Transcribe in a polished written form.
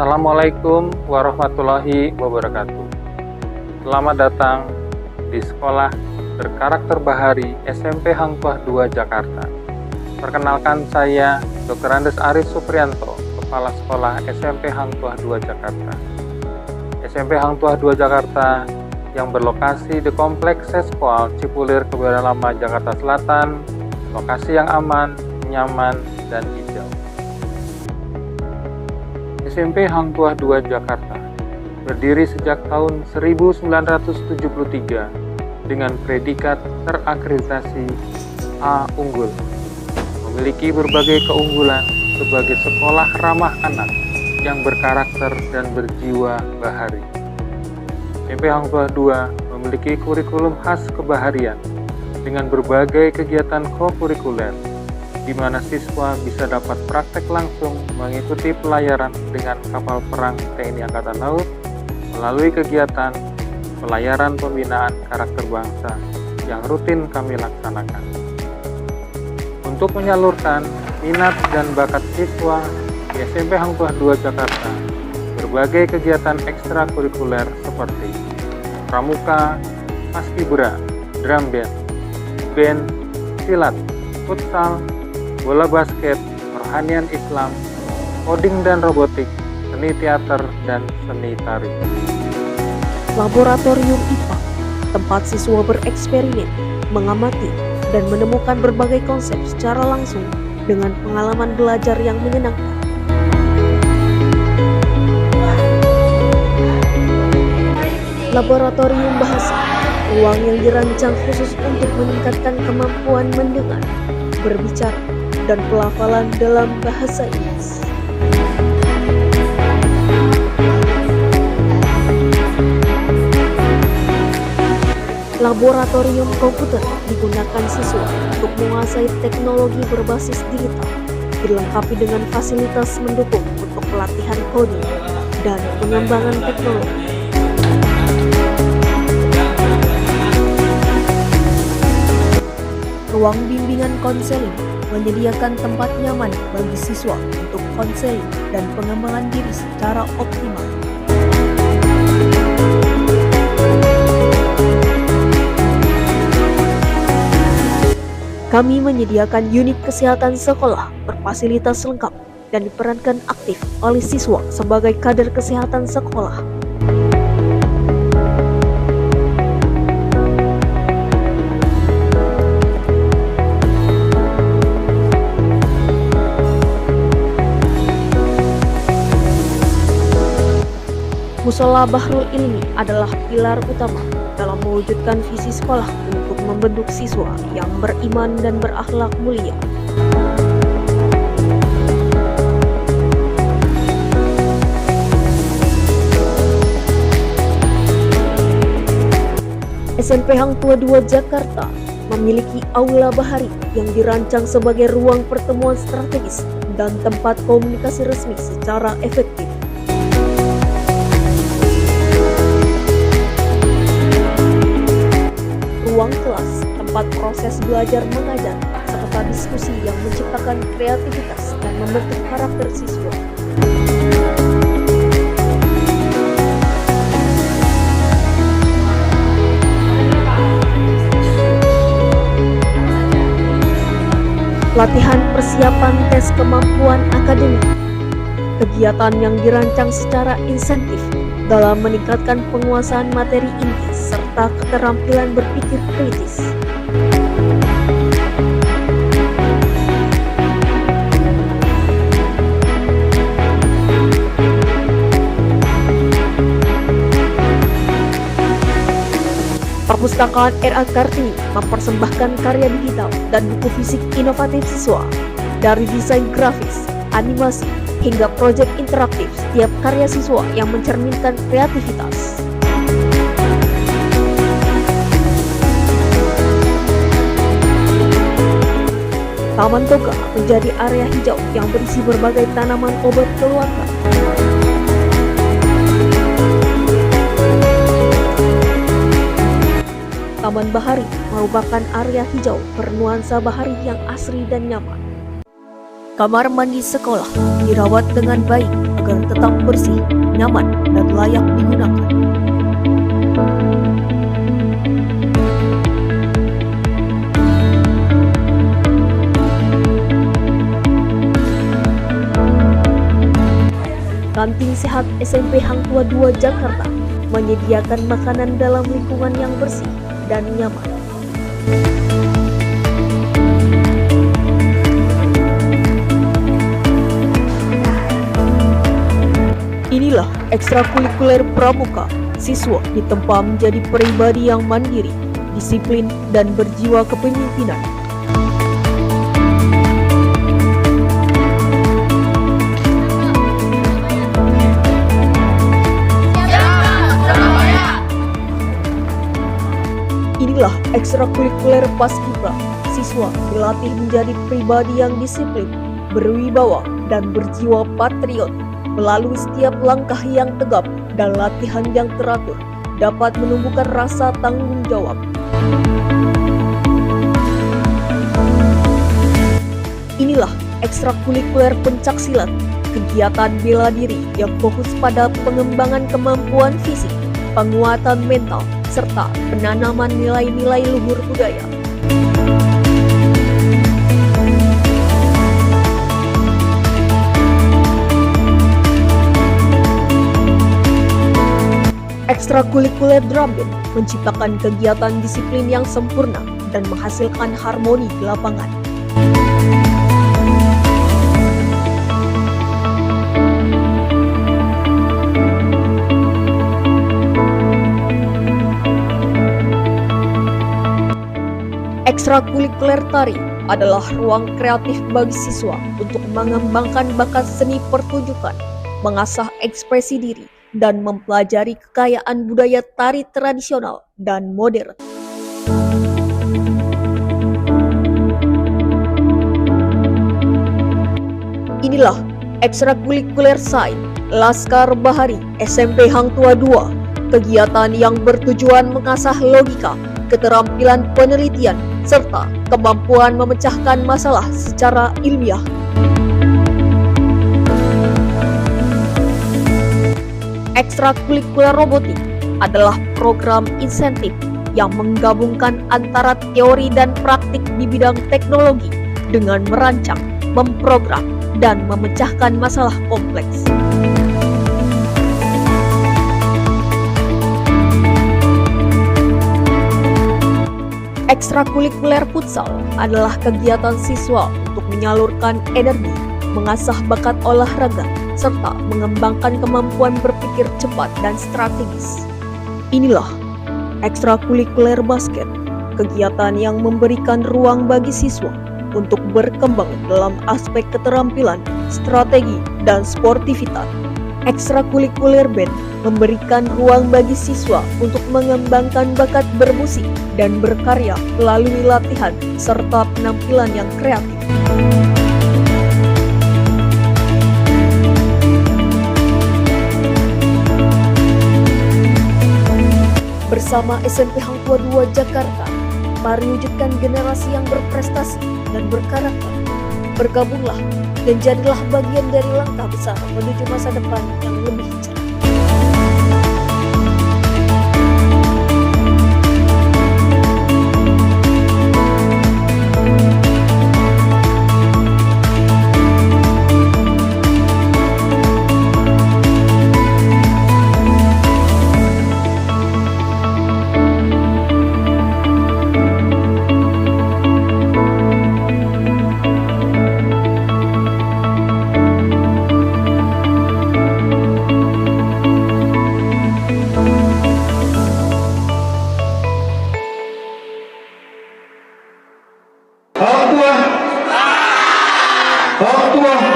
Assalamualaikum warahmatullahi wabarakatuh. Selamat datang di sekolah berkarakter bahari SMP Hang Tuah II Jakarta. Perkenalkan, saya Dr. Andes Aris Suprianto, Kepala Sekolah SMP Hang Tuah II Jakarta. SMP Hang Tuah II Jakarta yang berlokasi di Kompleks Seskual Cipulir, Kebayoran Lama, Jakarta Selatan, lokasi yang aman, nyaman, dan hijau. SMP Hang Tuah II Jakarta berdiri sejak tahun 1973 dengan predikat terakreditasi A Unggul, memiliki berbagai keunggulan sebagai sekolah ramah anak yang berkarakter dan berjiwa bahari. SMP Hang Tuah II memiliki kurikulum khas kebaharian dengan berbagai kegiatan kokurikuler, di mana siswa bisa dapat praktek langsung mengikuti pelayaran dengan kapal perang TNI Angkatan Laut melalui kegiatan pelayaran pembinaan karakter bangsa yang rutin kami laksanakan. Untuk menyalurkan minat dan bakat siswa di SMP Hang Tuah II Jakarta, berbagai kegiatan ekstrakurikuler seperti pramuka, paskibra, drum band, silat, futsal, bola basket, pertanian Islam, coding dan robotik, seni teater, dan seni tari. Laboratorium IPA, tempat siswa bereksperimen, mengamati, dan menemukan berbagai konsep secara langsung dengan pengalaman belajar yang menyenangkan. Laboratorium Bahasa, ruang yang dirancang khusus untuk meningkatkan kemampuan mendengar, berbicara, dan pelafalan dalam bahasa Inggris. Laboratorium komputer digunakan siswa untuk menguasai teknologi berbasis digital, dilengkapi dengan fasilitas mendukung untuk pelatihan coding dan pengembangan teknologi. Ruang bimbingan konseling menyediakan tempat nyaman bagi siswa untuk konseling dan pengembangan diri secara optimal. Kami menyediakan unit kesehatan sekolah berfasilitas lengkap dan diperankan aktif oleh siswa sebagai kader kesehatan sekolah. Musola Bahrul Ilmi adalah pilar utama dalam mewujudkan visi sekolah untuk membentuk siswa yang beriman dan berakhlak mulia. SMP Hang Tuah II Jakarta memiliki aula bahari yang dirancang sebagai ruang pertemuan strategis dan tempat komunikasi resmi secara efektif. Ruang kelas, tempat proses belajar mengajar, serta diskusi yang menciptakan kreativitas dan membentuk karakter siswa. Latihan persiapan tes kemampuan akademik, kegiatan yang dirancang secara insentif dalam meningkatkan penguasaan materi inti serta keterampilan berpikir kritis. Perpustakaan R.A. Kartini mempersembahkan karya digital dan buku fisik inovatif siswa, dari desain grafis, animasi, hingga proyek interaktif. Setiap karya siswa yang mencerminkan kreativitas. Taman Toga menjadi area hijau yang berisi berbagai tanaman obat keluarga. Taman Bahari merupakan area hijau bernuansa bahari yang asri dan nyaman. Kamar mandi sekolah dirawat dengan baik agar tetap bersih, nyaman, dan layak digunakan. Kantin Sehat SMP Hang Tua 2 Jakarta menyediakan makanan dalam lingkungan yang bersih dan nyaman. Inilah ekstrakurikuler pramuka. Siswa ditempa menjadi pribadi yang mandiri, disiplin, dan berjiwa kepemimpinan. Inilah ekstrakurikuler Paskibra. Siswa dilatih menjadi pribadi yang disiplin, berwibawa, dan berjiwa patriot. Melalui setiap langkah yang tegap dan latihan yang teratur, dapat menumbuhkan rasa tanggung jawab. Inilah ekstrakurikuler pencaksilat, kegiatan bela diri yang fokus pada pengembangan kemampuan fisik, penguatan mental, serta penanaman nilai-nilai luhur budaya. Ekstrakurikuler drum band menciptakan kegiatan disiplin yang sempurna dan menghasilkan harmoni di lapangan. Ekstrakurikuler tari adalah ruang kreatif bagi siswa untuk mengembangkan bakat seni pertunjukan, mengasah ekspresi diri, dan mempelajari kekayaan budaya tari tradisional dan modern. Inilah ekstrakurikuler sains Laskar Bahari SMP Hang Tua 2, kegiatan yang bertujuan mengasah logika, keterampilan penelitian, serta kemampuan memecahkan masalah secara ilmiah. Ekstrakurikuler robotik adalah program insentif yang menggabungkan antara teori dan praktik di bidang teknologi dengan merancang, memprogram, dan memecahkan masalah kompleks. Ekstrakurikuler futsal adalah kegiatan siswa untuk menyalurkan energi, mengasah bakat olahraga, serta mengembangkan kemampuan berpikir cepat dan strategis. Inilah ekstrakurikuler basket, kegiatan yang memberikan ruang bagi siswa untuk berkembang dalam aspek keterampilan, strategi, dan sportivitas. Ekstrakurikuler band memberikan ruang bagi siswa untuk mengembangkan bakat bermusik dan berkarya melalui latihan serta penampilan yang kreatif. Bersama SMP Hang Tua 2 Jakarta, mari wujudkan generasi yang berprestasi dan berkarakter. Bergabunglah dan jadilah bagian dari langkah besar menuju masa depan yang lebih cerah. Hang Tua